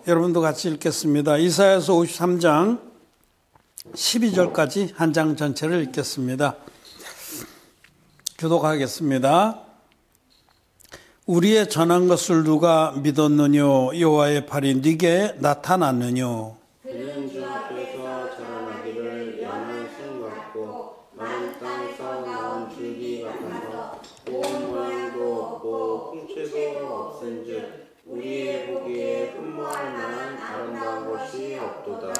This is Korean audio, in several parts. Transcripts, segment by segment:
여러분도 같이 읽겠습니다. 이사야서 53장 12절까지 한 장 전체를 읽겠습니다. 교독하겠습니다. 우리의 전한 것을 누가 믿었느뇨? 여호와의 팔이 네게 나타났느뇨? 그는 주 앞에서 자라나기를 연한 숲 같고 마른 땅에서 나온 줄기 같아서 온 모양도 없고 풍채도 없은즉 우리의 보기에 흠모할 만한 아름다운 것이 없도다.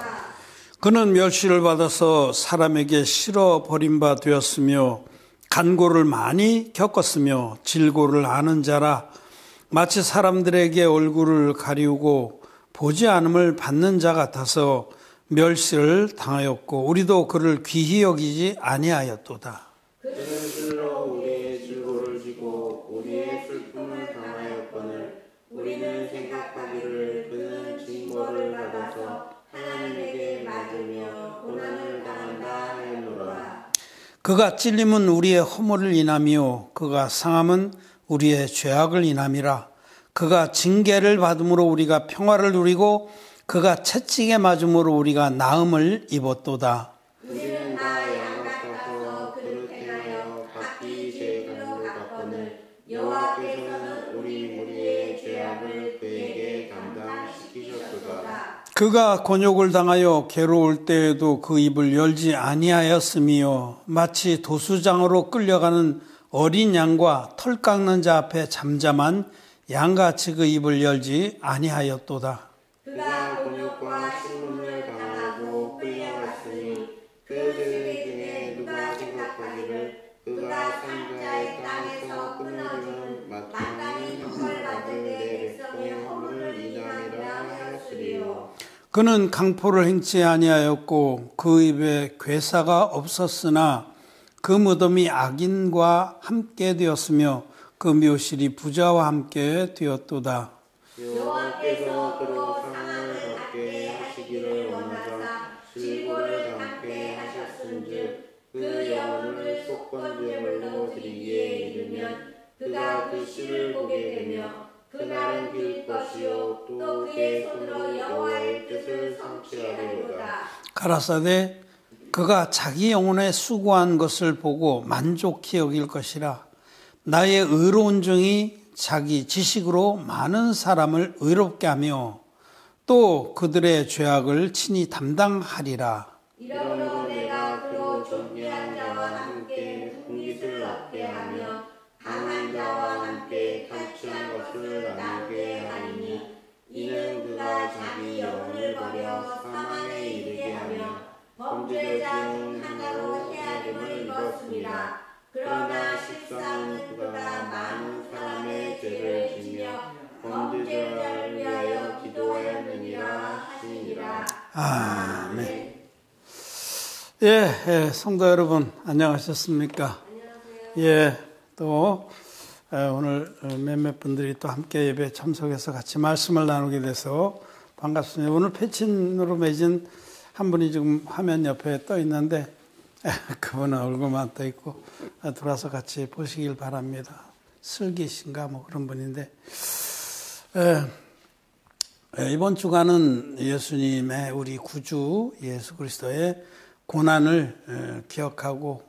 그는 멸시를 받아서 사람에게 실어 버린 바 되었으며 간고를 많이 겪었으며 질고를 아는 자라 마치 사람들에게 얼굴을 가리우고 보지 않음을 받는 자 같아서 멸시를 당하였고 우리도 그를 귀히 여기지 아니하였도다. 그는 실로 우리의 질고를 지고 우리의 슬픔을 당하였거늘 우리는 생각하기를 그는 징벌을 받아서 하나님에게 맞으며 고난을 당한다 하였노라. 그가 찔림은 우리의 허물을 인하며 그가 상함은 우리의 죄악을 인함이라. 그가 징계를 받음으로 우리가 평화를 누리고 그가 채찍에 맞음으로 우리가 나음을 입었도다. 우리는 다 양 같아서 그를 행하여 각기 제 가문을 받거늘 여호와께서는 우리 무리의 죄악을 그에게 감당시키셨도다. 그가 곤욕을 당하여 괴로울 때에도 그 입을 열지 아니하였으며 마치 도수장으로 끌려가는 어린 양과 털 깎는 자 앞에 잠잠한 양같이 그 입을 열지 아니하였도다. 그가 곤욕과 신문을 당하고 끌려갔으니 그들 중에 누가 생각하기를 그가 산자의 땅에서 끊어지는 마땅히 형벌 받을 내 백성의 허물을 인하리라 하였으리요. 그는 강포를 행치 아니하였고 그 입에 괴사가 없었으나 그 무덤이 악인과 함께 되었으며 그 묘실이 부자와 함께 되었도다. 여호와께서 그로 상함을 받게 하시기를 원하사 질고를 담게 하셨은즉 그 영혼을 속건제물로 드리기에 이르면 그가 그 씨를 보게 되며 그날은 빌 것이요 또 그의 손으로 여호와의 뜻을 성취하리로다. 가라사대 그가 자기 영혼에 수고한 것을 보고 만족히 여길 것이라. 나의 의로운 종이 자기 지식으로 많은 사람을 의롭게 하며 또 그들의 죄악을 친히 담당하리라. 이러므로 내가 그로 존귀한 자와 함께 분깃을 얻게 하며 강한 자와 함께 탈취한 것을 나누게 하리니 이는 그가 자기 영혼을 버려 사망에 이르게 하며 범죄 중 하나로 헤아림을 입었습니다. 그러나 십상은 그가 많은 사람의 죄를 지며 범죄자를 위하여 기도하였느니라 하시니라. 아멘. 예, 성도 여러분 안녕하셨습니까? 예, 또 오늘 몇몇 분들이 또 함께 예배에 참석해서 같이 말씀을 나누게 돼서 반갑습니다. 오늘 패친으로 맺은 한 분이 지금 화면 옆에 떠 있는데 그분은 얼굴만 떠 있고 들어와서 같이 보시길 바랍니다. 슬기신가 뭐 그런 분인데 이번 주간은 예수님의 우리 구주 예수 그리스도의 고난을 기억하고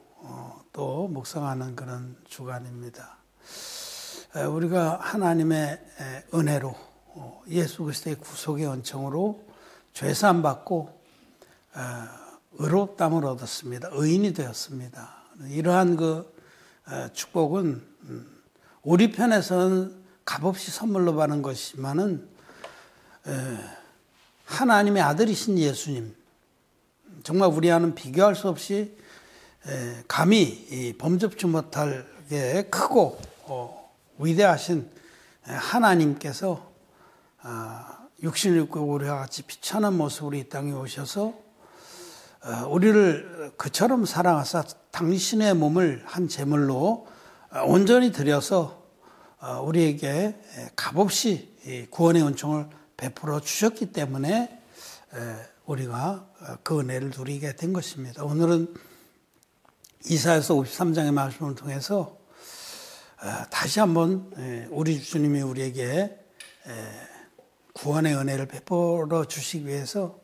또 묵상하는 그런 주간입니다. 우리가 하나님의 은혜로 예수 그리스도의 구속의 은총으로 죄사함 받고 의롭다함을 얻었습니다. 의인이 되었습니다. 이러한 그 축복은 우리 편에서는 값없이 선물로 받는 것이지만은 하나님의 아들이신 예수님 정말 우리와는 비교할 수 없이 감히 범접지 못하게 크고 위대하신 하나님께서 육신을 입고 우리와 같이 비천한 모습으로 이 땅에 오셔서 우리를 그처럼 사랑하사 당신의 몸을 한 제물로 온전히 드려서 우리에게 값없이 구원의 은총을 베풀어 주셨기 때문에 우리가 그 은혜를 누리게 된 것입니다. 오늘은 이사야서 53장의 말씀을 통해서 다시 한번 우리 주님이 우리에게 구원의 은혜를 베풀어 주시기 위해서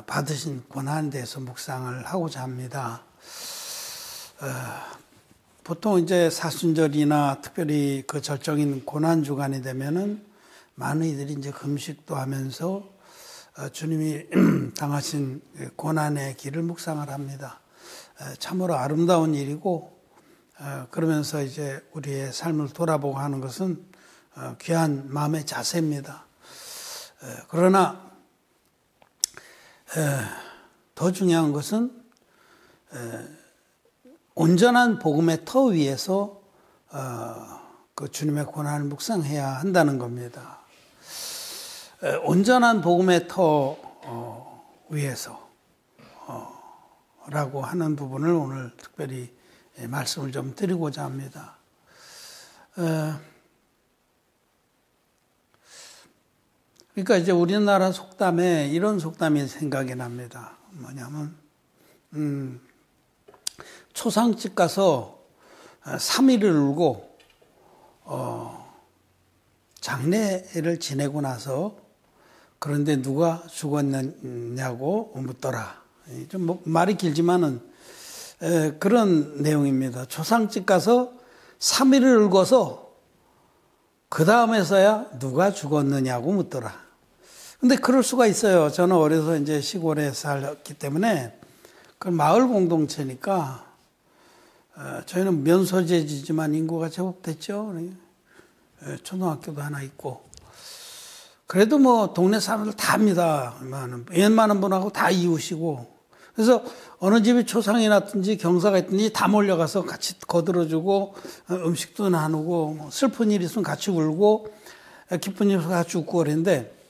받으신 고난에 대해서 묵상을 하고자 합니다. 보통 이제 사순절이나 특별히 그 절정인 고난 주간이 되면은 많은 이들이 이제 금식도 하면서 주님이 당하신 고난의 길을 묵상을 합니다. 참으로 아름다운 일이고, 그러면서 이제 우리의 삶을 돌아보고 하는 것은 귀한 마음의 자세입니다. 그러나 더 중요한 것은 온전한 복음의 터 위에서 그 주님의 고난을 묵상해야 한다는 겁니다. 온전한 복음의 터 위에서 라고 하는 부분을 오늘 특별히 말씀을 좀 드리고자 합니다. 그러니까 이제 우리나라 속담에 이런 속담이 생각이 납니다. 뭐냐면 초상집 가서 3일을 울고 장례를 지내고 나서 그런데 누가 죽었느냐고 묻더라. 좀 말이 길지만은 그런 내용입니다. 초상집 가서 3일을 울고서 그 다음에서야 누가 죽었느냐고 묻더라. 근데 그럴 수가 있어요. 저는 어려서 이제 시골에 살았기 때문에 그 마을 공동체니까 저희는 면소재지지만 인구가 제법 됐죠. 초등학교도 하나 있고. 그래도 뭐 동네 사람들 다 합니다. 웬만한 분하고 다 이웃이고. 그래서 어느 집이 초상이 났든지 경사가 있든지 다 몰려가서 같이 거들어주고 음식도 나누고 슬픈 일 있으면 같이 울고 기쁜 일 있으면 같이 웃고 그랬는데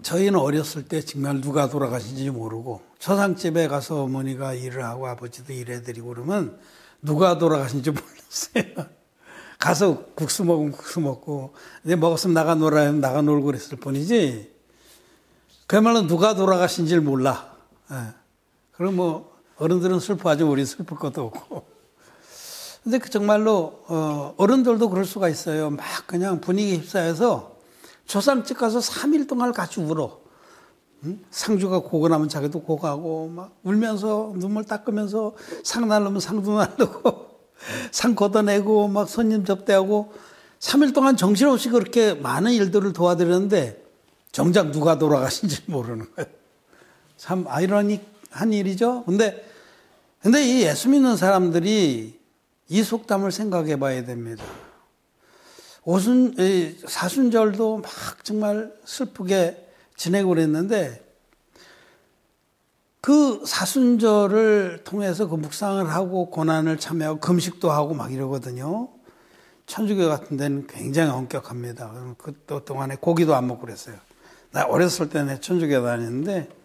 저희는 어렸을 때 정말 누가 돌아가신지 모르고 초상집에 가서 어머니가 일을 하고 아버지도 일해드리고 그러면 누가 돌아가신지 몰랐어요. 가서 국수 먹으면 국수 먹고 이제 먹었으면 나가 놀아야 하면 나가 놀고 그랬을 뿐이지 그야말로 누가 돌아가신지를 몰라. 그럼 뭐 어른들은 슬퍼하지 우리 슬플 것도 없고. 근데 그 정말로 어른들도 그럴 수가 있어요. 막 그냥 분위기 휩싸여서 초상집 가서 3일 동안 같이 울어. 상주가 고거나면 자기도 고가고 막 울면서 눈물 닦으면서 상 날르면 상도 날르고 상 걷어내고 막 손님 접대하고 3일 동안 정신없이 그렇게 많은 일들을 도와드렸는데 정작 누가 돌아가신지 모르는 거예요. 참 아이러니한 일이죠. 근데 이 예수 믿는 사람들이 이 속담을 생각해 봐야 됩니다. 사순절도 막 정말 슬프게 지내고 그랬는데 그 사순절을 통해서 그 묵상을 하고 고난을 참여하고 금식도 하고 막 이러거든요. 천주교 같은 데는 굉장히 엄격합니다. 그 동안에 고기도 안 먹고 그랬어요. 나 어렸을 때는 천주교 다녔는데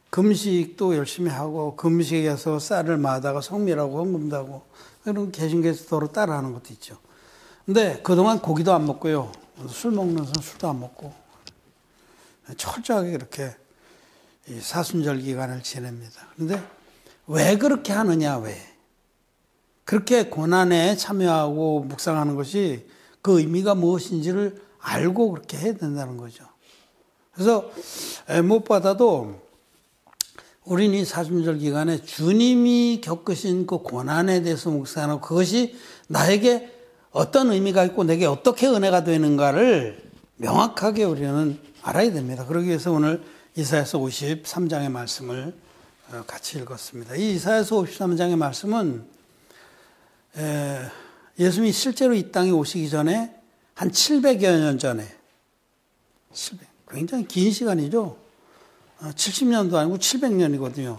금식도 열심히 하고 금식에서 쌀을 마다가 성밀하고 헌금도 하고 그런 개신교에서 서로 따라하는 것도 있죠. 근데 그동안 고기도 안 먹고요. 술 먹는 사람 술도 안 먹고 철저하게 그렇게 이 사순절 기간을 지냅니다. 그런데 왜 그렇게 하느냐, 왜? 그렇게 고난에 참여하고 묵상하는 것이 그 의미가 무엇인지를 알고 그렇게 해야 된다는 거죠. 그래서 무엇보다도 우리는 이 사순절 기간에 주님이 겪으신 그 고난에 대해서 묵상하고 그것이 나에게 어떤 의미가 있고 내게 어떻게 은혜가 되는가를 명확하게 우리는 알아야 됩니다. 그러기 위해서 오늘 이사야서 53장의 말씀을 같이 읽었습니다. 이 이사야서 53장의 말씀은 예수님이 실제로 이 땅에 오시기 전에 한 700여 년 전에 굉장히 긴 시간이죠. 70년도 아니고 700년이거든요.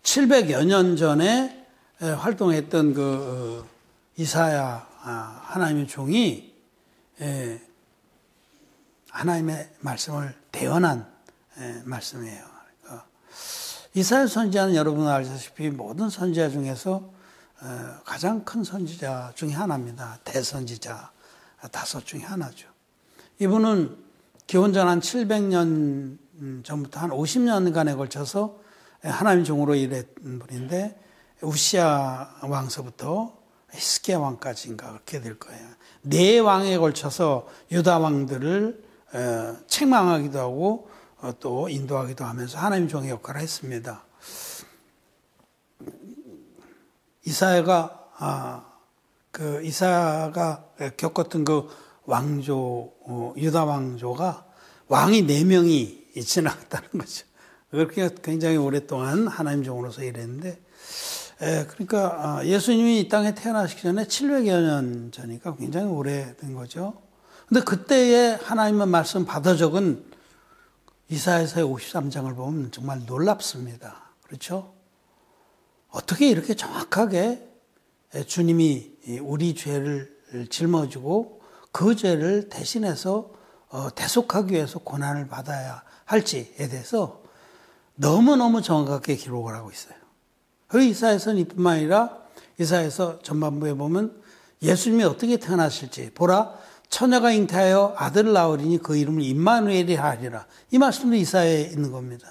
700여 년 전에 활동했던 그 이사야 하나님의 종이 하나님의 말씀을 대언한 말씀이에요. 이사야 선지자는 여러분 아시다시피 모든 선지자 중에서 가장 큰 선지자 중에 하나입니다. 대선지자 5 중에 하나죠. 이분은 기원전 한 700년 전부터 한 50년간에 걸쳐서 하나님 종으로 일했던 분인데 우시야 왕서부터 히스기야 왕까지인가 그렇게 될 거예요. 4왕에 걸쳐서 유다 왕들을 책망하기도 하고 또 인도하기도 하면서 하나님 종의 역할을 했습니다. 이사야가 겪었던 그 왕조, 유다 왕조가 왕이 4명이 지나갔다는 거죠. 그렇게 굉장히 오랫동안 하나님 종으로서 일했는데, 그러니까 예수님이 이 땅에 태어나시기 전에 700여 년 전이니까 굉장히 오래된 거죠. 근데 그때의 하나님의 말씀 받아 적은 이사야서의 53장을 보면 정말 놀랍습니다. 그렇죠? 어떻게 이렇게 정확하게 주님이 우리 죄를 짊어지고 그 죄를 대신해서 대속하기 위해서 고난을 받아야 할지에 대해서 너무너무 정확하게 기록을 하고 있어요. 그 이사야서는 이뿐만 아니라 이사야서 전반부에 보면 예수님이 어떻게 태어나실지 보라 처녀가 잉태하여 아들을 낳으리니 그 이름을 임마누엘이라 하리라. 이 말씀도 이사야에 있는 겁니다.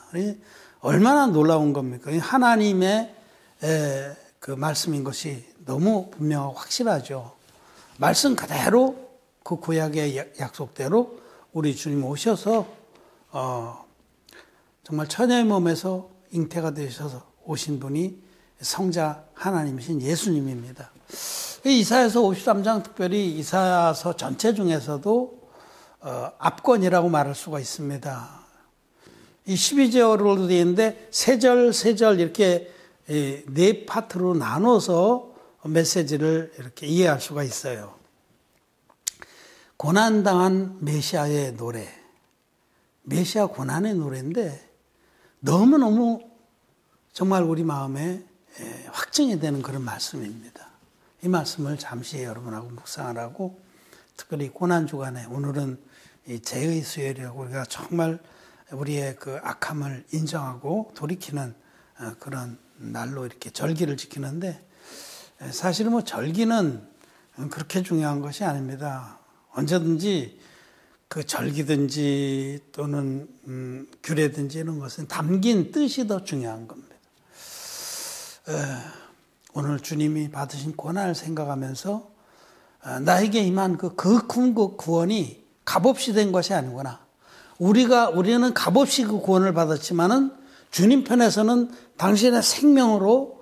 얼마나 놀라운 겁니까? 하나님의 그 말씀인 것이 너무 분명하고 확실하죠. 말씀 그대로 그 구약의 약속대로 우리 주님 오셔서 정말 처녀의 몸에서 잉태가 되셔서 오신 분이 성자 하나님이신 예수님입니다. 이사야서 53장 특별히 이사야서 전체 중에서도 압권이라고 말할 수가 있습니다. 이 12절로 되어 있는데 세 절 이렇게 4파트로 나눠서 메시지를 이렇게 이해할 수가 있어요. 고난당한 메시아의 노래, 메시아 고난의 노래인데 너무너무 정말 우리 마음에 확증이 되는 그런 말씀입니다. 이 말씀을 잠시 여러분하고 묵상을 하고 특별히 고난주간에 오늘은 이 죄의 수요일이라고 우리가 정말 우리의 그 악함을 인정하고 돌이키는 그런 날로 이렇게 절기를 지키는데 사실은 뭐 절기는 그렇게 중요한 것이 아닙니다. 언제든지 그 절기든지 또는 규례든지 이런 것은 담긴 뜻이 더 중요한 겁니다. 오늘 주님이 받으신 고난을 생각하면서 나에게 임한 그 구원이 값없이 된 것이 아니구나. 우리는 값없이 그 구원을 받았지만은 주님 편에서는 당신의 생명으로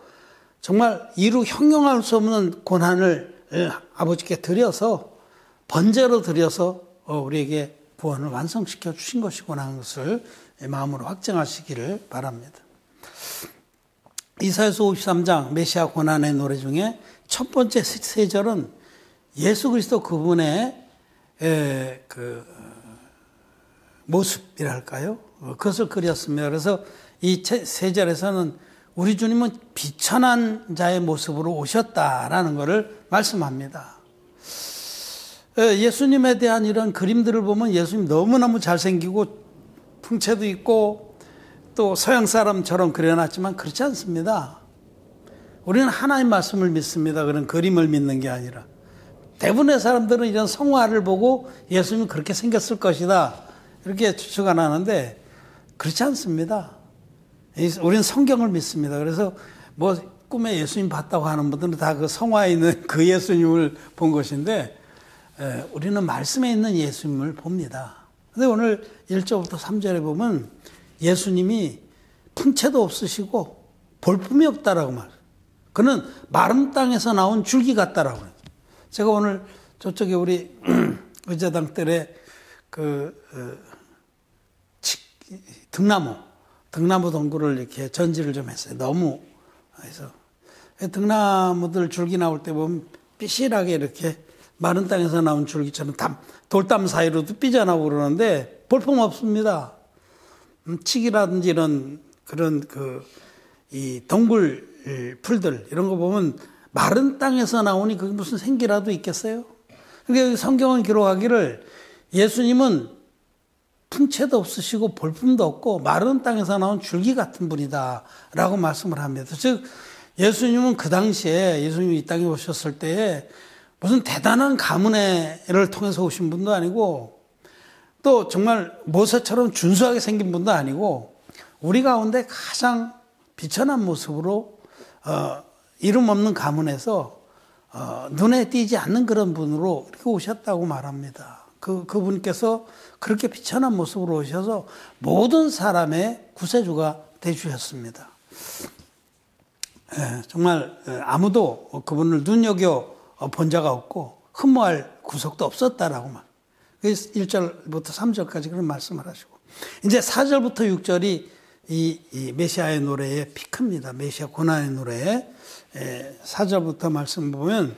정말 이루 형용할 수 없는 고난을 아버지께 드려서 번제로 드려서 우리에게 구원을 완성시켜 주신 것이구나 하는 것을 마음으로 확증하시기를 바랍니다. 이사야서 53장 메시아 고난의 노래 중에 첫 번째 3절은 예수 그리스도 그분의 그 모습이랄까요? 그것을 그렸습니다. 그래서 이 3절에서는 우리 주님은 비천한 자의 모습으로 오셨다라는 것을 말씀합니다. 예수님에 대한 이런 그림들을 보면 예수님 너무너무 잘생기고 풍채도 있고 또 서양 사람처럼 그려놨지만 그렇지 않습니다. 우리는 하나님 말씀을 믿습니다. 그런 그림을 믿는 게 아니라 대부분의 사람들은 이런 성화를 보고 예수님이 그렇게 생겼을 것이다 이렇게 추측을 하는데 그렇지 않습니다. 우리는 성경을 믿습니다. 그래서 뭐 꿈에 예수님 봤다고 하는 분들은 다 그 성화에 있는 그 예수님을 본 것인데 우리는 말씀에 있는 예수님을 봅니다. 근데 오늘 1절부터 3절에 보면 예수님이 풍채도 없으시고 볼품이 없다라고 말해요. 그는 마른 땅에서 나온 줄기 같다라고 해요. 제가 오늘 저쪽에 우리 의자당 뜰에 등나무 동굴을 이렇게 전지를 좀 했어요. 너무 해서 등나무들 줄기 나올 때 보면 삐실하게 이렇게 마른 땅에서 나온 줄기처럼 돌담 사이로도 삐져나오고 그러는데 볼품 없습니다. 칡이라든지 이런 그런 이 동굴 풀들 이런 거 보면 마른 땅에서 나오니 그게 무슨 생기라도 있겠어요? 그러니까 성경은 기록하기를 예수님은 풍채도 없으시고 볼품도 없고 마른 땅에서 나온 줄기 같은 분이다 라고 말씀을 합니다. 즉 예수님은 그 당시에 예수님이 이 땅에 오셨을 때에 무슨 대단한 가문을 통해서 오신 분도 아니고 또 정말 모세처럼 준수하게 생긴 분도 아니고 우리 가운데 가장 비천한 모습으로 이름 없는 가문에서 눈에 띄지 않는 그런 분으로 이렇게 오셨다고 말합니다. 그분께서 그렇게 비천한 모습으로 오셔서 모든 사람의 구세주가 되주셨습니다. 정말 아무도 그분을 눈여겨 본 자가 없고 흠모할 구석도 없었다라고 말. 1절부터 3절까지 그런 말씀을 하시고 이제 4절부터 6절이 이 메시아의 노래의 피크입니다. 메시아 고난의 노래 4절부터 말씀 보면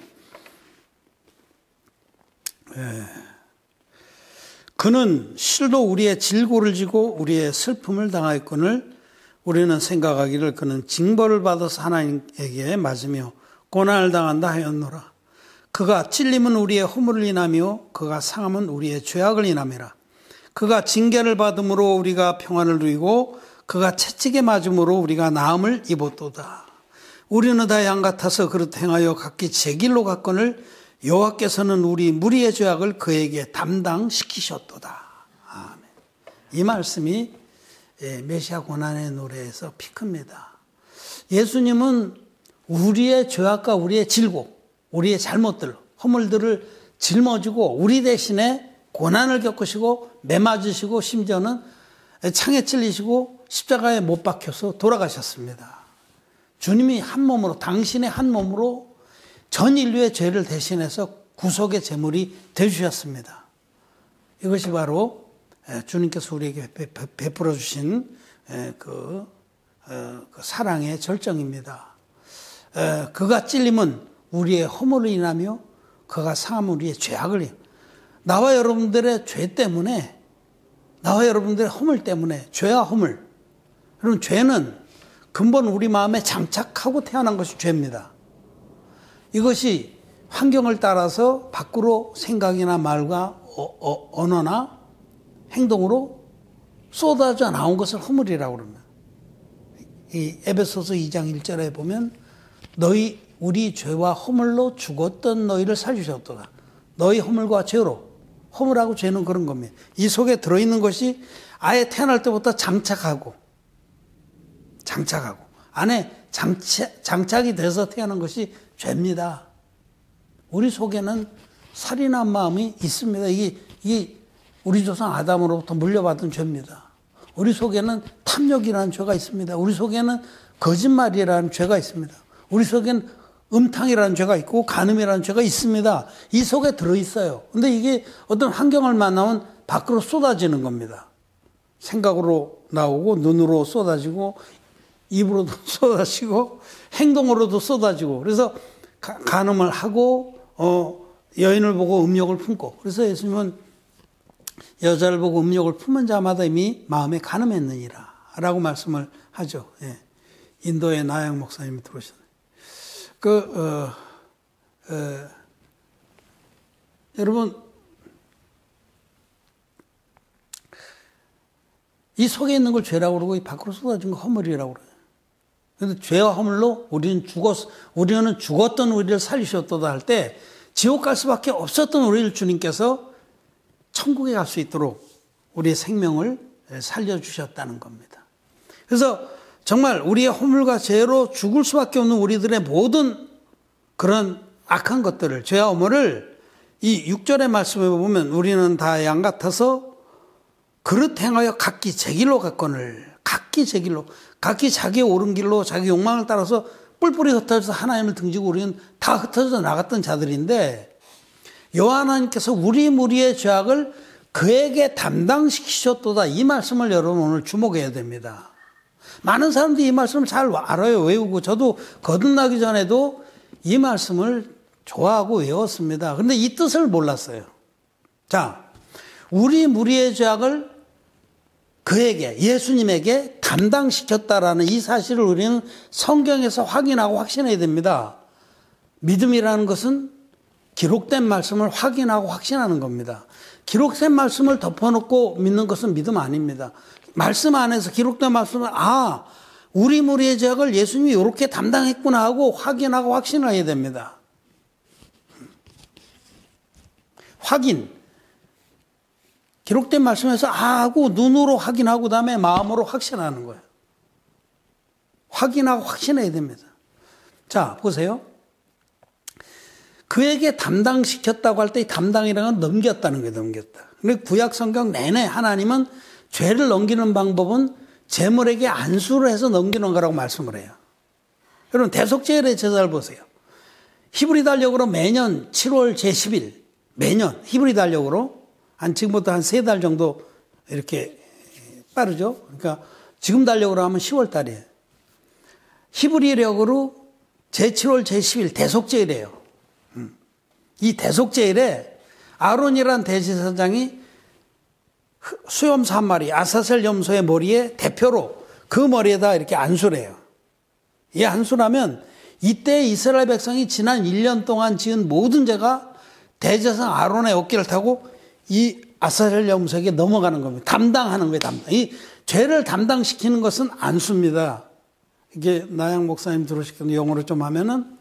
그는 실로 우리의 질고를 지고 우리의 슬픔을 당하였거늘 우리는 생각하기를 그는 징벌을 받아서 하나님에게 맞으며 고난을 당한다 하였노라. 그가 찔림은 우리의 허물을 인하며 그가 상함은 우리의 죄악을 인함이라. 그가 징계를 받음으로 우리가 평안을 누리고 그가 채찍에 맞음으로 우리가 나음을 입었도다. 우리는 다 양 같아서 그릇 행하여 각기 제 길로 갔거늘 여호와께서는 우리 무리의 죄악을 그에게 담당시키셨도다. 아멘. 이 말씀이 메시아 고난의 노래에서 피크입니다. 예수님은 우리의 죄악과 우리의 질고, 우리의 잘못들, 허물들을 짊어지고 우리 대신에 고난을 겪으시고 매맞으시고 심지어는 창에 찔리시고 십자가에 못 박혀서 돌아가셨습니다. 주님이 한 몸으로, 당신의 한 몸으로 전 인류의 죄를 대신해서 구속의 제물이 되주셨습니다. 이것이 바로 주님께서 우리에게 베풀어 주신 그 사랑의 절정입니다. 그가 찔림은 우리의 허물을 인하며 그가 상함은 우리의 죄악을 인하며 나와 여러분들의 죄 때문에 나와 여러분들의 허물 때문에 죄와 허물 그럼 죄는 근본 우리 마음에 장착하고 태어난 것이 죄입니다. 이것이 환경을 따라서 밖으로 생각이나 말과 언어나 행동으로 쏟아져 나온 것을 허물이라고 그럽니다. 이 에베소서 2장 1절에 보면 너희 우리 죄와 허물로 죽었던 너희를 살리셨도다. 너희 허물과 죄로 허물하고 죄는 그런 겁니다. 이 속에 들어있는 것이 아예 태어날 때부터 장착하고 안에 장착이 돼서 태어난 것이 죄입니다. 우리 속에는 살인한 마음이 있습니다. 이게 우리 조상 아담으로부터 물려받은 죄입니다. 우리 속에는 탐욕이라는 죄가 있습니다. 우리 속에는 거짓말이라는 죄가 있습니다. 우리 속에는 음탕이라는 죄가 있고 간음이라는 죄가 있습니다. 이 속에 들어있어요. 근데 이게 어떤 환경을 만나면 밖으로 쏟아지는 겁니다. 생각으로 나오고 눈으로 쏟아지고 입으로도 쏟아지고 행동으로도 쏟아지고 그래서 간음을 하고 여인을 보고 음욕을 품고 그래서 예수님은 여자를 보고 음욕을 품은 자마다 이미 마음에 간음했느니라 라고 말씀을 하죠. 예. 인도의 나양 목사님이 들어오셨네요. 여러분 이 속에 있는 걸 죄라고 그러고 이 밖으로 쏟아진 거 허물이라고 그래요. 그런데 죄와 허물로 우리는 죽었던 우리를 살리셨도다 할 때 지옥 갈 수밖에 없었던 우리를 주님께서 천국에 갈 수 있도록 우리의 생명을 살려주셨다는 겁니다. 그래서 정말 우리의 허물과 죄로 죽을 수밖에 없는 우리들의 모든 그런 악한 것들을 죄와 허물을 이 6절의 말씀에 보면 우리는 다 양 같아서 그릇 행하여 각기 제 길로 갔거늘 각기 제 길로 각기 자기의 옳은 길로 자기 욕망을 따라서 뿔뿔이 흩어져서 하나님을 등지고 우리는 다 흩어져 나갔던 자들인데 여호와 하나님께서 우리 무리의 죄악을 그에게 담당시키셨도다. 이 말씀을 여러분 오늘 주목해야 됩니다. 많은 사람들이 이 말씀을 잘 알아요. 외우고 저도 거듭나기 전에도 이 말씀을 좋아하고 외웠습니다. 그런데 이 뜻을 몰랐어요. 자, 우리 무리의 죄악을 그에게 예수님에게 담당시켰다라는 이 사실을 우리는 성경에서 확인하고 확신해야 됩니다. 믿음이라는 것은 기록된 말씀을 확인하고 확신하는 겁니다. 기록된 말씀을 덮어놓고 믿는 것은 믿음 아닙니다. 말씀 안에서 기록된 말씀을 우리 무리의 죄악을 예수님이 이렇게 담당했구나 하고 확인하고 확신을 해야 됩니다. 확인. 기록된 말씀에서 하고 눈으로 확인하고 다음에 마음으로 확신하는 거예요. 확인하고 확신해야 됩니다. 자, 보세요. 그에게 담당시켰다고 할 때 이 담당이라는 건 넘겼다는 거예요. 넘겼다. 근데 구약 성경 내내 하나님은 죄를 넘기는 방법은 제물에게 안수를 해서 넘기는 거라고 말씀을 해요. 여러분 대속죄의 제사를 보세요. 히브리 달력으로 매년 7월 제10일 매년 히브리 달력으로 지금부터 한 3달 정도 이렇게 빠르죠. 그러니까 지금 달력으로 하면 10월 달이에요. 히브리력으로 제7월 제10일 대속죄일이에요. 이 대속죄일에 아론이란 대제사장이 수염소 한 마리 아사셀 염소의 머리에 대표로 그 머리에다 이렇게 안수를 해요. 이 안수라면 이때 이스라엘 백성이 지난 1년 동안 지은 모든 죄가 대제사장 아론의 어깨를 타고 이 아사셀 염소에게 넘어가는 겁니다. 담당하는 거예요. 담당. 이 죄를 담당시키는 것은 안수입니다. 이게 나양 목사님 들으시는 영어로 좀 하면은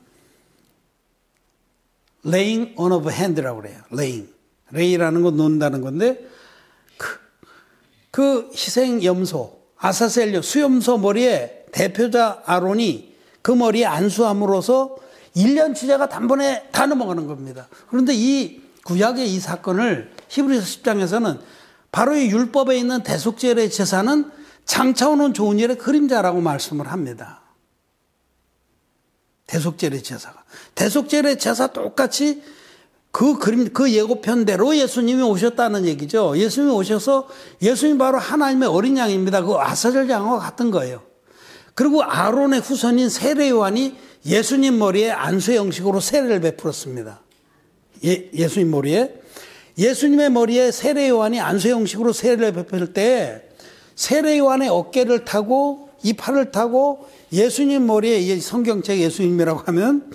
laying on of hand라고 그래요. lay라는 건 놓는다는 건데 그 희생 염소 아사셀 수염소 머리에 대표자 아론이 그 머리에 안수함으로써 1년 죄가 단번에 다 넘어가는 겁니다. 그런데 이 구약의 이 사건을 히브리서 10장에서는 바로 이 율법에 있는 대속죄의 제사는 장차 오는 좋은 일의 그림자라고 말씀을 합니다. 대속죄의 제사가. 대속죄의 제사 똑같이 그 예고편대로 예수님이 오셨다는 얘기죠. 예수님이 오셔서 예수님이 바로 하나님의 어린 양입니다. 그 아사셀 양과 같은 거예요. 그리고 아론의 후손인 세례 요한이 예수님 머리에 안수의 형식으로 세례를 베풀었습니다. 예수님 머리에. 예수님의 머리에 세례 요한이 안수의 형식으로 세례를 베풀 때 세례 요한의 어깨를 타고 이 팔을 타고 예수님 머리에 성경책 예수님이라고 하면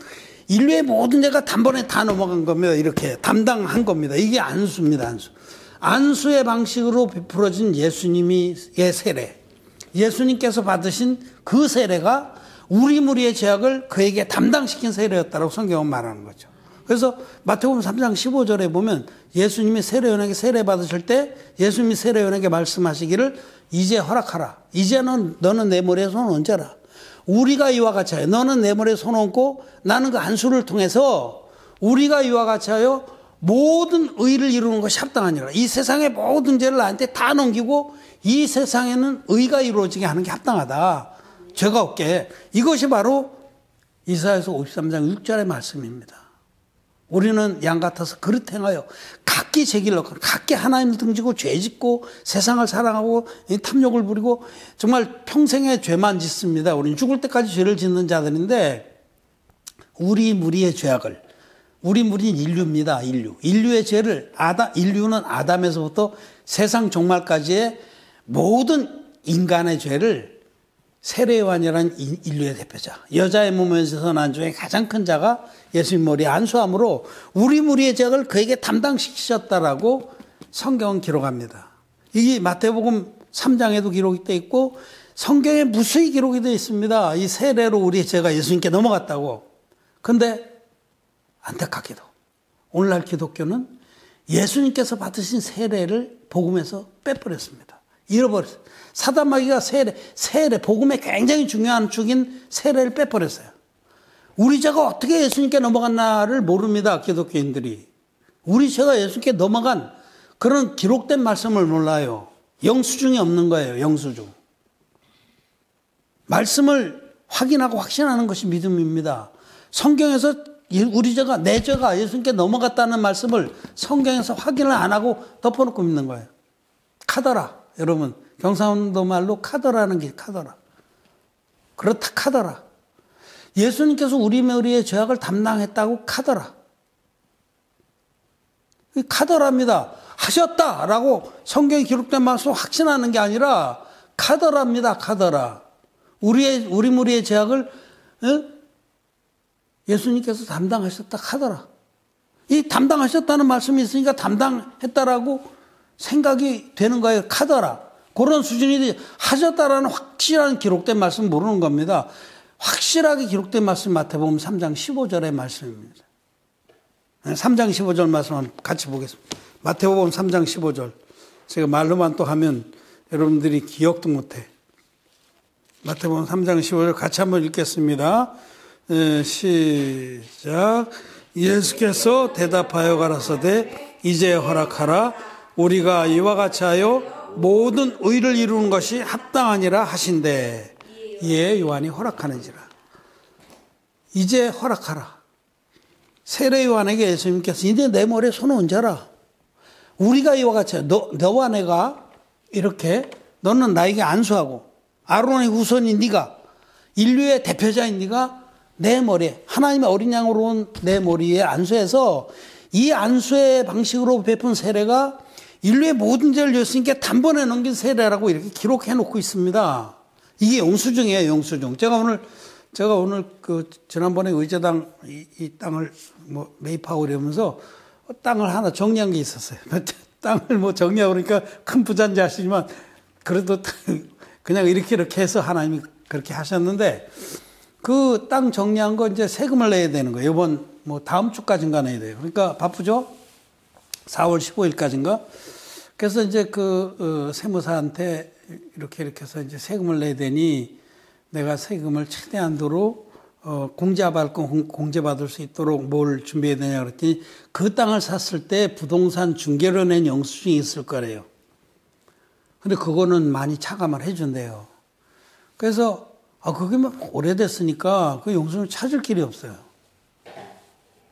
인류의 모든 죄가 단번에 다 넘어간 겁니다. 이렇게 담당한 겁니다. 이게 안수입니다. 안수. 안수의 방식으로 베풀어진 예수님의 세례. 예수님께서 받으신 그 세례가 우리 무리의 죄악을 그에게 담당시킨 세례였다고 성경은 말하는 거죠. 그래서 마태복음 3장 15절에 보면 예수님이 세례요한에게 세례 받으실 때 예수님이 세례요한에게 말씀하시기를 이제 허락하라. 이제는 너는 내 머리에 손을 얹어라. 우리가 이와 같이 하여 너는 내 머리에 손을 얹고 나는 그 안수를 통해서 우리가 이와 같이 하여 모든 의를 이루는 것이 합당하니라. 이 세상의 모든 죄를 나한테 다 넘기고 이 세상에는 의가 이루어지게 하는 게 합당하다. 죄가 없게. 이것이 바로 이사야서 53장 6절의 말씀입니다. 우리는 양 같아서 그릇 행하여 각기 제 길로 각기 하나님을 등지고 죄짓고 세상을 사랑하고 탐욕을 부리고 정말 평생에 죄만 짓습니다. 우리는 죽을 때까지 죄를 짓는 자들인데 우리 무리의 죄악을 우리 무리는 인류입니다. 인류의 죄를 인류는 아담에서부터 세상 종말까지의 모든 인간의 죄를 세례요한이라는 인류의 대표자, 여자의 몸에서 난 중에 가장 큰 자가 예수님 머리에 안수함으로 우리 무리의 죄악을 그에게 담당시키셨다라고 성경은 기록합니다. 이게 마태복음 3장에도 기록이 되어 있고 성경에 무수히 기록이 되어 있습니다. 이 세례로 우리의 죄가 예수님께 넘어갔다고. 그런데 안타깝게도 오늘날 기독교는 예수님께서 받으신 세례를 복음에서 빼버렸습니다. 잃어버렸어요. 사단마귀가 세례, 복음의 굉장히 중요한 축인 세례를 빼버렸어요. 우리 죄가 어떻게 예수님께 넘어갔나를 모릅니다. 기독교인들이. 우리 죄가 예수님께 넘어간 그런 기록된 말씀을 몰라요. 영수증이 없는 거예요. 영수증. 말씀을 확인하고 확신하는 것이 믿음입니다. 성경에서 우리 죄가 내 죄가 예수님께 넘어갔다는 말씀을 성경에서 확인을 안 하고 덮어놓고 믿는 거예요. 카더라. 여러분 경상도 말로 카더라는 게 카더라. 그렇다 카더라. 예수님께서 우리 머리의 죄악을 담당했다고 카더라. 카더라입니다. 하셨다라고 성경에 기록된 말씀 확신하는 게 아니라 카더라입니다. 카더라. 우리 무리의 죄악을 예수님께서 담당하셨다 카더라. 이 담당하셨다는 말씀이 있으니까 담당했다라고 생각이 되는 거예요. 카더라. 그런 수준이 하셨다라는 확실한 기록된 말씀 모르는 겁니다. 확실하게 기록된 말씀 마태복음 3장 15절의 말씀입니다. 3장 15절 말씀 같이 보겠습니다. 마태복음 3장 15절. 제가 말로만 또 하면 여러분들이 기억도 못해. 마태복음 3장 15절 같이 한번 읽겠습니다. 시작. 예수께서 대답하여 가라사대 이제 허락하라. 우리가 이와 같이 하여 모든 의를 이루는 것이 합당하니라 하신대. 이에 요한이 허락하는지라. 이제 허락하라. 세례 요한에게 예수님께서 이제 내 머리에 손을 얹어라. 우리가 이와 같이 하여 너와 내가 이렇게 너는 나에게 안수하고 아론의 후손인 네가 인류의 대표자인 네가 내 머리에 하나님의 어린 양으로 온 내 머리에 안수해서 이 안수의 방식으로 베푼 세례가 인류의 모든 죄를 예수님께 단번에 넘긴 세례라고 이렇게 기록해 놓고 있습니다. 이게 영수증이에요, 영수증. 제가 오늘 지난번에 의제당 이 땅을 매입하고 이러면서 땅을 하나 정리한 게 있었어요. 땅을 정리하고 그러니까 큰 부자인지 아시지만 그래도 그냥 이렇게 해서 하나님이 그렇게 하셨는데 그 땅 정리한 거 이제 세금을 내야 되는 거예요. 이번 다음 주까지인가 내야 돼요. 그러니까 바쁘죠? 4월 15일까지인가? 그래서 이제 세무사한테 이렇게 해서 이제 세금을 내야 되니 내가 세금을 최대한도로 공제받을 수 있도록 뭘 준비해야 되냐 그랬더니 그 땅을 샀을 때 부동산 중개로 낸 영수증이 있을 거래요. 근데 그거는 많이 차감을 해준대요. 그래서 그게 오래됐으니까 그 영수증을 찾을 길이 없어요.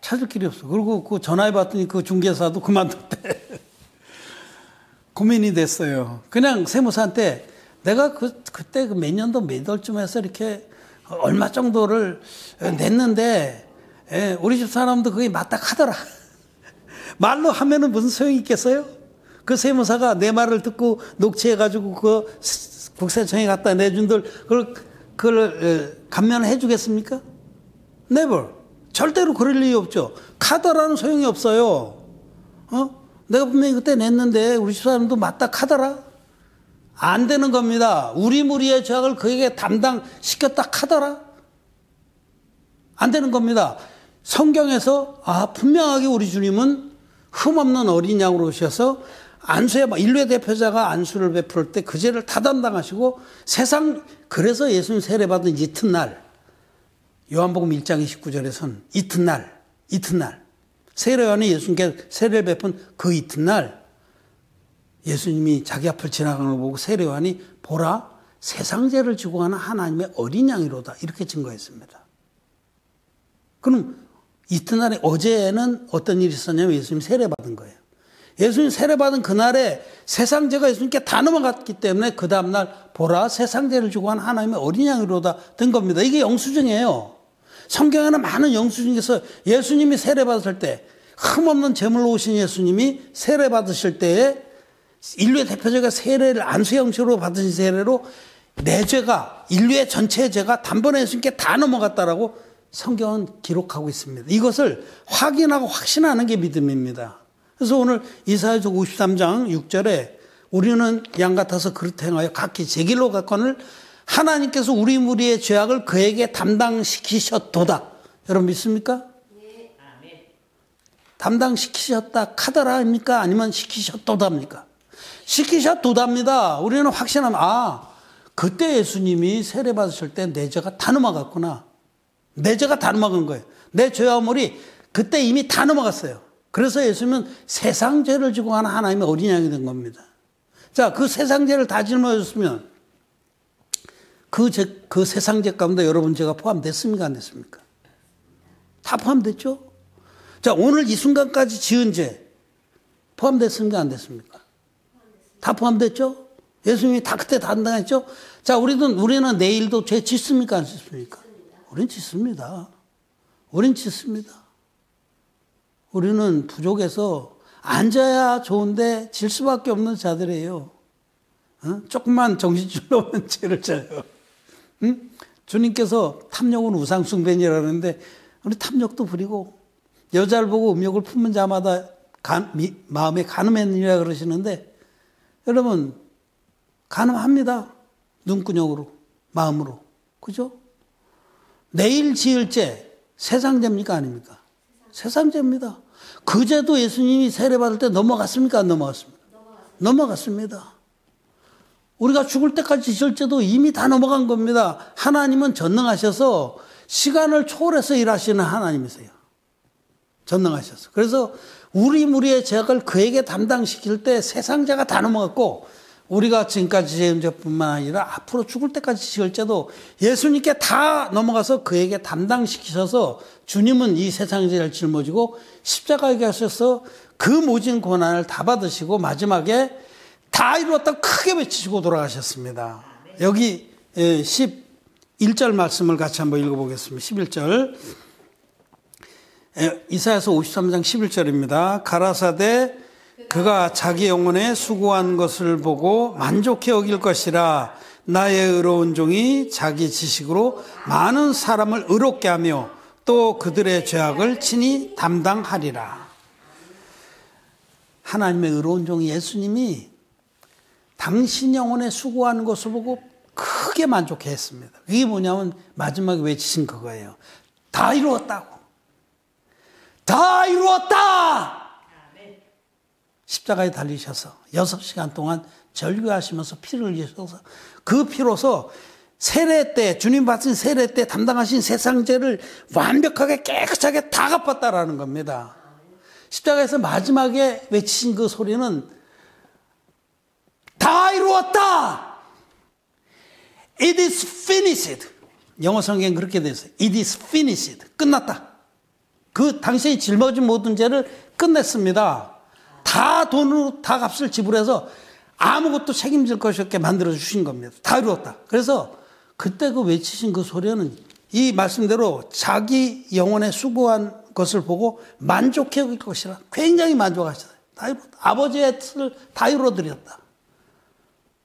찾을 길이 없어. 그리고 전화해 봤더니 그 중개사도 그만뒀대. 고민이 됐어요. 그냥 세무사한테 내가 그때 몇 년도 몇 월쯤 해서 이렇게 얼마 정도를 냈는데 우리 집 사람도 그게 맞다 하더라. 말로 하면은 무슨 소용이 있겠어요? 그 세무사가 내 말을 듣고 녹취해가지고 국세청에 갖다 내준들 그걸 감면해 주겠습니까? Never. 절대로 그럴 일이 없죠. 카더라는 소용이 없어요. 내가 분명히 그때 냈는데 우리 집 사람도 맞다 카더라? 안 되는 겁니다. 우리 무리의 죄악을 그에게 담당시켰다 카더라? 안 되는 겁니다. 성경에서 분명하게 우리 주님은 흠없는 어린 양으로 오셔서 인류의 대표자가 안수를 베풀 때 그 죄를 다 담당하시고 그래서 예수님 세례받은 이튿날 요한복음 1장 29절에서는 이튿날 세례요한이 예수님께 세례를 베푼 그 이튿날 예수님이 자기 앞을 지나가는 걸 보고 세례요한이 보라 세상 죄를 지고 가는 하나님의 어린 양이로다 이렇게 증거했습니다. 그럼 이튿날에 어제는 어떤 일이 있었냐면 예수님이 세례받은 거예요. 예수님 세례받은 그날에 세상 죄가 예수님께 다 넘어갔기 때문에 그 다음날 보라 세상 죄를 지고 가는 하나님의 어린 양이로다 된 겁니다. 이게 영수증이에요. 성경에는 많은 영수증에서 예수님이 세례받았을 때 흠없는 제물로 오신 예수님이 세례받으실 때에 인류의 대표자가 세례를 안수 형식으로 받으신 세례로 내 죄가 인류의 전체의 죄가 단번에 예수님께 다 넘어갔다라고 성경은 기록하고 있습니다. 이것을 확인하고 확신하는 게 믿음입니다. 그래서 오늘 이사야서 53장 6절에 우리는 양 같아서 그릇 행하여 각기 제 길로 갔거늘 하나님께서 우리 무리의 죄악을 그에게 담당시키셨도다. 여러분 믿습니까? 네. 담당시키셨다 카더라입니까? 아니면 시키셨도다입니까? 시키셨도다입니다. 우리는 확신하면 그때 예수님이 세례 받으실 때 내 죄가 다 넘어갔구나. 내 죄가 다 넘어간 거예요. 내 죄와 허물이 그때 이미 다 넘어갔어요. 그래서 예수님은 세상 죄를 지고 가는 하나님의 어린 양이 된 겁니다. 자, 그 세상 죄를 다 짊어졌으면 그 세상 죄 가운데 여러분 죄가 포함됐습니까? 안 됐습니까? 다 포함됐죠? 자, 오늘 이 순간까지 지은 죄 포함됐습니까? 안 됐습니까? 다 포함됐죠? 예수님이 다 그때 담당했죠? 자, 우리는 내일도 죄 짓습니까? 안 짓습니까? 우린 짓습니다. 우린 짓습니다. 우리는 부족해서 앉아야 좋은데 질 수밖에 없는 자들이에요. 조금만 정신줄 놓으면 죄를 져요. 주님께서 탐욕은 우상숭배니라는데 우리 탐욕도 부리고 여자를 보고 음욕을 품는 자마다 마음에 간음했느니라 그러시는데 여러분 간음합니다. 눈구녕으로 마음으로. 그죠? 내일 지을 죄 세상죄입니까? 아닙니까? 세상죄입니다. 그 죄도 예수님이 세례받을 때 넘어갔습니까? 안 넘어갔습니까? 넘어갔습니다. 우리가 죽을 때까지 지을 죄도 이미 다 넘어간 겁니다. 하나님은 전능하셔서 시간을 초월해서 일하시는 하나님이세요. 전능하셨어. 그래서 우리 무리의 죄악을 그에게 담당시킬 때 세상 죄가 다 넘어갔고 우리가 지금까지 지은 죄뿐만 아니라 앞으로 죽을 때까지 지을 죄도 예수님께 다 넘어가서 그에게 담당시키셔서 주님은 이 세상 죄를 짊어지고 십자가에 가셔서 그 모진 고난을 다 받으시고 마지막에 다 이루었다고 크게 외치시고 돌아가셨습니다. 여기 11절 말씀을 같이 한번 읽어보겠습니다. 11절 이사야서 53장 11절입니다. 가라사대 그가 자기 영혼에 수고한 것을 보고 만족해 여길 것이라. 나의 의로운 종이 자기 지식으로 많은 사람을 의롭게 하며 또 그들의 죄악을 친히 담당하리라. 하나님의 의로운 종이 예수님이 당신 영혼에 수고하는 것을 보고 크게 만족해 했습니다. 그게 뭐냐면 마지막에 외치신 그거예요. 다 이루었다고. 다 이루었다! 십자가에 달리셔서 6시간 동안 절규하시면서 피를 흘리셔서 그 피로서 세례 때, 주님 받으신 세례 때 담당하신 세상 죄를 완벽하게 깨끗하게 다 갚았다라는 겁니다. 십자가에서 마지막에 외치신 그 소리는 다 이루었다! It is finished. 영어 성경은 그렇게 되어 있어요. It is finished. 끝났다. 그 당신이 짊어진 모든 죄를 끝냈습니다. 다 돈으로 다 값을 지불해서 아무것도 책임질 것이 없게 만들어 주신 겁니다. 다 이루었다. 그래서 그때 그 외치신 그 소리는 이 말씀대로 자기 영혼에 수고한 것을 보고 만족해 올 것이라 굉장히 만족하셨어요. 다 이루었다. 아버지의 뜻을 다 이루어드렸다.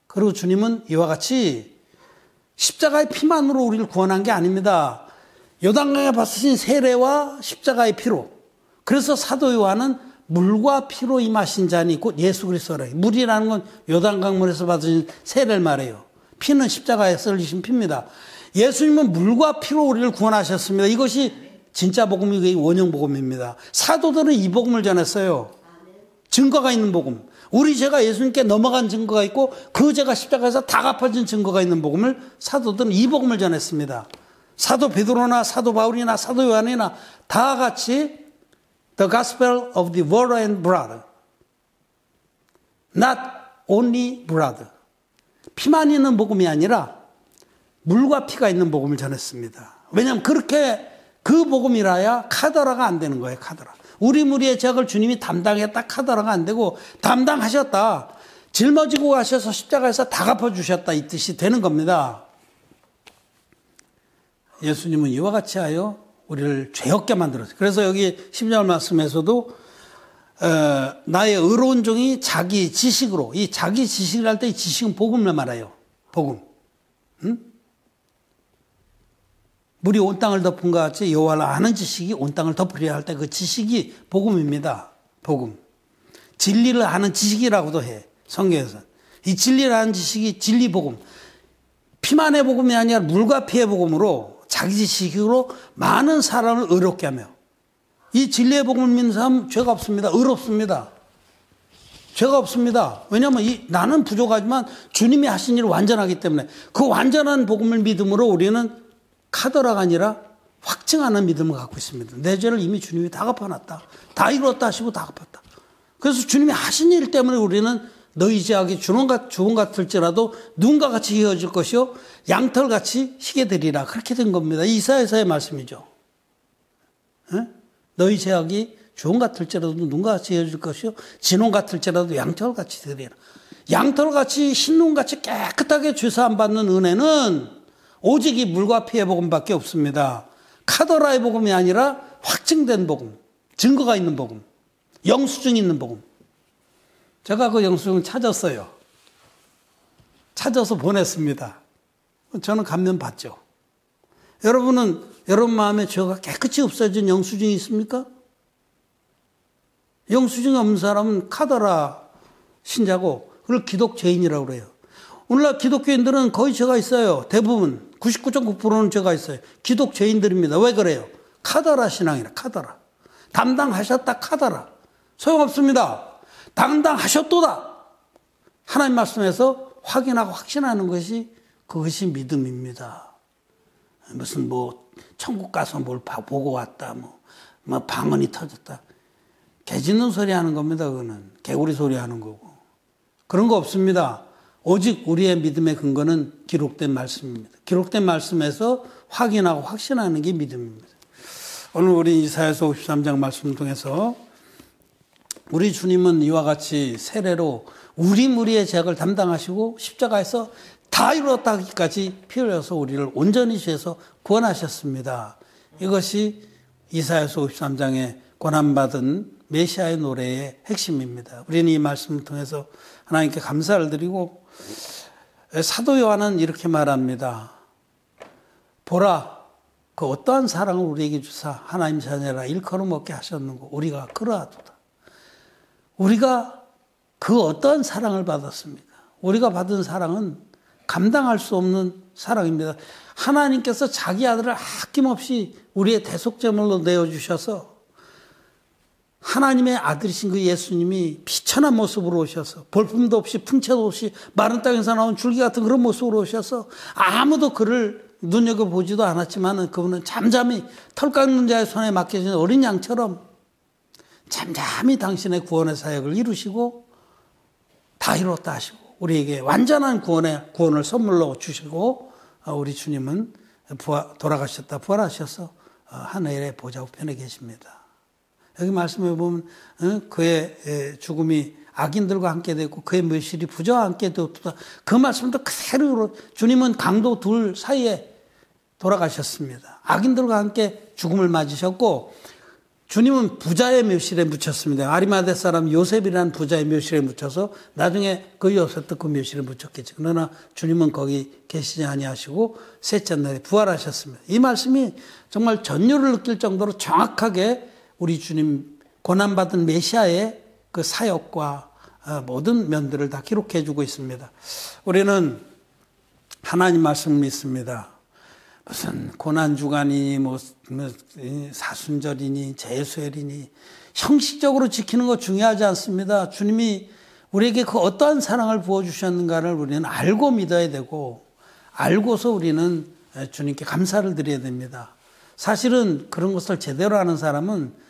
그리고 주님은 이와 같이 십자가의 피만으로 우리를 구원한 게 아닙니다. 요단강에 받으신 세례와 십자가의 피로. 그래서 사도 요한은 물과 피로 임하신 자니 곧 예수 그리스도라. 물이라는 건 요단강물에서 받으신 세례를 말해요. 피는 십자가에서 흘리신 피입니다. 예수님은 물과 피로 우리를 구원하셨습니다. 이것이 진짜 복음이 원형 복음입니다. 사도들은 이 복음을 전했어요. 증거가 있는 복음. 우리 죄가 예수님께 넘어간 증거가 있고 그 죄가 십자가에서 다 갚아진 증거가 있는 복음을 사도들은 이 복음을 전했습니다. 사도 베드로나 사도 바울이나 사도 요한이나 다 같이 The Gospel of the Water and Blood. Not only blood. 피만 있는 복음이 아니라 물과 피가 있는 복음을 전했습니다. 왜냐하면 그렇게 그 복음이라야 카더라가 안 되는 거예요. 카더라. 우리 무리의 죄악을 주님이 담당했다. 카더라가 안 되고 담당하셨다. 짊어지고 가셔서 십자가에서 다 갚아주셨다. 이 뜻이 되는 겁니다. 예수님은 이와 같이 하여 우리를 죄 없게 만들었어요. 그래서 여기 10절 말씀에서도 나의 의로운 종이 자기 지식으로, 이 자기 지식을 할 때 이 지식은 복음을 말해요. 복음. 응? 물이 온 땅을 덮은 것 같이 여호와를 아는 지식이 온 땅을 덮으려 할 때 그 지식이 복음입니다. 복음. 진리를 아는 지식이라고도 해. 성경에서. 이 진리를 아는 지식이 진리 복음. 피만의 복음이 아니라 물과 피의 복음으로 자기 지식으로 많은 사람을 의롭게 하며 이 진리의 복음을 믿는 사람은 죄가 없습니다. 의롭습니다. 죄가 없습니다. 왜냐하면 나는 부족하지만 주님이 하신 일을 완전하기 때문에 그 완전한 복음을 믿음으로 우리는 카더라가 아니라 확증하는 믿음을 갖고 있습니다. 내 죄를 이미 주님이 다 갚아놨다. 다 이루었다 하시고 다 갚았다. 그래서 주님이 하신 일 때문에 우리는 너희 죄악이 주홍 같을지라도 눈과 같이 이어질 것이요 양털같이 희게 되리라. 그렇게 된 겁니다. 이사야서의 말씀이죠. 에? 너희 죄악이 주홍 같을지라도 눈과 같이 이어질 것이요 진홍 같을지라도 양털같이 되리라. 양털같이 흰눈같이 깨끗하게 죄사함 받는 은혜는 오직 이 물과 피의 복음밖에 없습니다. 카더라의 복음이 아니라 확증된 복음, 증거가 있는 복음, 영수증 있는 복음. 제가 그 영수증을 찾았어요. 찾아서 보냈습니다. 저는 감면 받죠. 여러분은 여러분 마음에 죄가 깨끗이 없어진 영수증이 있습니까? 영수증이 없는 사람은 카더라 신자고 그걸 기독죄인이라고 그래요. 오늘날 기독교인들은 거의 죄가 있어요. 대부분 99.9%는 죄가 있어요. 기독죄인들입니다. 왜 그래요? 카더라 신앙이라. 카더라. 담당하셨다. 카더라. 소용없습니다. 담당하셨도다. 하나님 말씀에서 확인하고 확신하는 것이 그것이 믿음입니다. 무슨 천국 가서 뭘 보고 왔다. 뭐 방언이 터졌다. 개 짖는 소리 하는 겁니다. 그거는 개구리 소리 하는 거고. 그런 거 없습니다. 오직 우리의 믿음의 근거는 기록된 말씀입니다. 기록된 말씀에서 확인하고 확신하는 게 믿음입니다. 오늘 우리 이사야서 53장 말씀을 통해서 우리 주님은 이와 같이 세례로 우리 무리의 죄악을 담당하시고 십자가에서 다 이루었다 하기까지 피 흘려서 우리를 온전히 죄에서 구원하셨습니다. 이것이 이사야서 53장의 고난받은 메시아의 노래의 핵심입니다. 우리는 이 말씀을 통해서 하나님께 감사를 드리고 사도 요한은 이렇게 말합니다. 보라, 그 어떠한 사랑을 우리에게 주사 하나님 자녀라 일컬음 얻게 하셨는고 우리가 그러하도다. 우리가 그 어떠한 사랑을 받았습니까? 우리가 받은 사랑은 감당할 수 없는 사랑입니다. 하나님께서 자기 아들을 아낌없이 우리의 대속제물로 내어주셔서 하나님의 아들이신 그 예수님이 비천한 모습으로 오셔서 볼품도 없이 풍채도 없이 마른 땅에서 나온 줄기 같은 그런 모습으로 오셔서 아무도 그를 눈여겨보지도 않았지만 그분은 잠잠히 털 깎는 자의 손에 맡겨진 어린 양처럼 잠잠히 당신의 구원의 사역을 이루시고 다 이뤘다 하시고 우리에게 완전한 구원을 선물로 주시고 우리 주님은 돌아가셨다 부활하셔서 하늘의 보좌 우편에 계십니다. 여기 말씀해 보면 그의 죽음이 악인들과 함께 되고 그의 묘실이 부자와 함께 되었다. 그 말씀도 그대로 주님은 강도 둘 사이에 돌아가셨습니다. 악인들과 함께 죽음을 맞으셨고 주님은 부자의 묘실에 묻혔습니다. 아리마대 사람 요셉이라는 부자의 묘실에 묻혀서 나중에 그 요셉도 그 묘실에 묻혔겠죠. 그러나 주님은 거기 계시지 아니하시고 셋째 날에 부활하셨습니다. 이 말씀이 정말 전율을 느낄 정도로 정확하게 우리 주님 고난받은 메시아의 그 사역과 모든 면들을 다 기록해 주고 있습니다. 우리는 하나님 말씀을 믿습니다. 무슨 고난주간이니 뭐 사순절이니 제수일이니 형식적으로 지키는 거 중요하지 않습니다. 주님이 우리에게 그 어떠한 사랑을 부어주셨는가를 우리는 알고 믿어야 되고 알고서 우리는 주님께 감사를 드려야 됩니다. 사실은 그런 것을 제대로 하는 사람은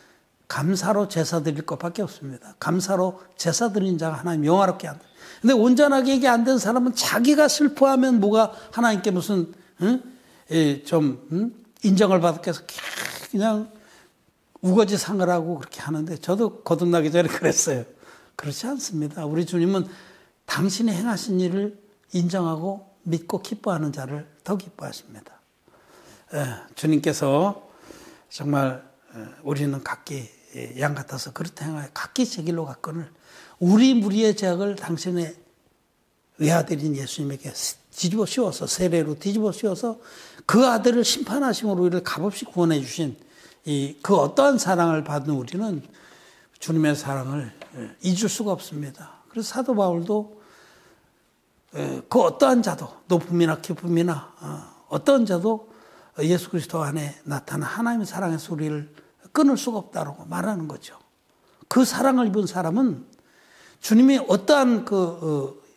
감사로 제사 드릴 것밖에 없습니다. 감사로 제사 드린 자가 하나님 영화롭게 한다. 근데 온전하게 이게 안 된 사람은 자기가 슬퍼하면 뭐가 하나님께 무슨 인정을 받기 위해서 그냥 우거지 상을 하고 그렇게 하는데 저도 거듭나기 전에 그랬어요. 그렇지 않습니다. 우리 주님은 당신이 행하신 일을 인정하고 믿고 기뻐하는 자를 더 기뻐하십니다. 주님께서 정말 우리는 각기 양 같아서 그렇다 행하여 각기 제 길로 갔거늘 우리 무리의 죄악을 당신의 외아들인 예수님에게 뒤집어 씌워서 세례로 뒤집어 씌워서 그 아들을 심판하심으로 우리를 값없이 구원해 주신 그 어떠한 사랑을 받은 우리는 주님의 사랑을 잊을 수가 없습니다. 그래서 사도 바울도 그 어떠한 자도 높음이나 기쁨이나 어떠한 자도 예수 그리스도 안에 나타난 하나님의 사랑에서 우리를 끊을 수가 없다고 말하는 거죠. 그 사랑을 입은 사람은 주님이 어떠한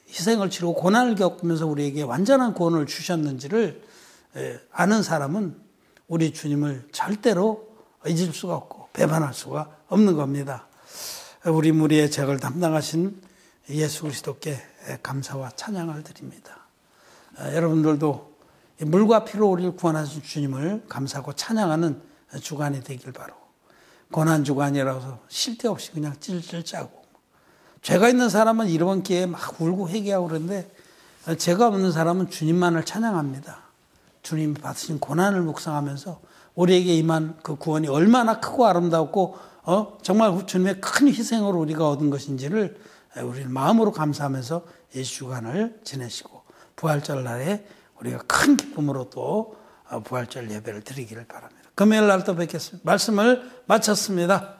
희생을 치르고 고난을 겪으면서 우리에게 완전한 구원을 주셨는지를 아는 사람은 우리 주님을 절대로 잊을 수가 없고 배반할 수가 없는 겁니다. 우리 무리의 죄악을 담당하신 예수 그리스도께 감사와 찬양을 드립니다. 여러분들도 물과 피로 우리를 구원하신 주님을 감사하고 찬양하는 주간이 되길 바라고 고난주간이라서 쉴 데 없이 그냥 찔찔 짜고 죄가 있는 사람은 이번 기회에 막 울고 회개하고 그러는데 죄가 없는 사람은 주님만을 찬양합니다. 주님이 받으신 고난을 묵상하면서 우리에게 임한 그 구원이 얼마나 크고 아름답고 정말 주님의 큰 희생으로 우리가 얻은 것인지를 우리는 마음으로 감사하면서 이 주간을 지내시고 부활절 날에 우리가 큰 기쁨으로 또 부활절 예배를 드리기를 바랍니다. 금요일 날 또 뵙겠습니다. 말씀을 마쳤습니다.